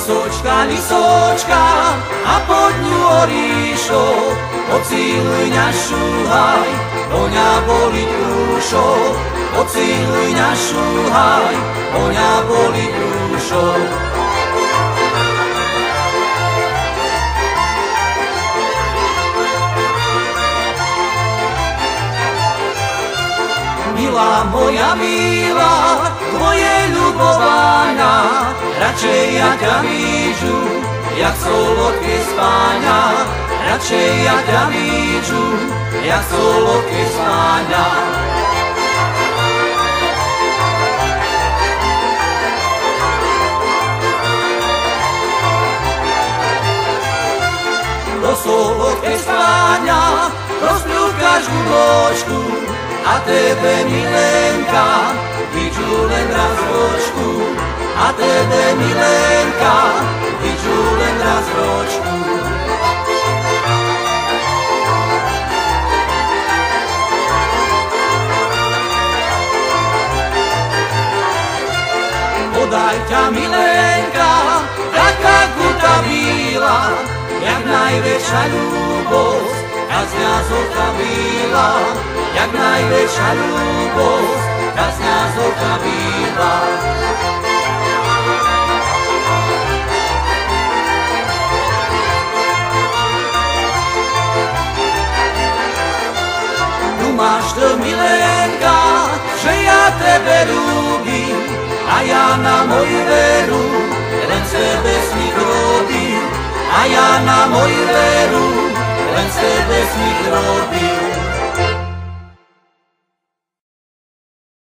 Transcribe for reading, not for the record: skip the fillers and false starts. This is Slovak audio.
Sočka, lisočka a pod ňu oríšok, pocíluj našu haj, poňa boli prúšok, pocíluj našu haj, poňa boli prúšok. Milá moja milá, tvoje ľubovania, radšej ja ťa víču, jak solodké spáňa, radšej ja ťa víču, jak solodké spáňa. Do solodké spáňa rozpľúkaš gumočku, a tebe, milenka, vyču len raz ročku. A tebe, milenka, vyču len raz ročku. Podaj ťa, milenka, taká guta bíla, jak najväčšia ľúbosť, a z ňa zorka bíla, jak najväčšia ľúbosť, a z ňa zorka bíla. Tu máš to, milenka, že ja tebe ľúbim, a ja na moju veru len sebe smích robím, a ja na moju veru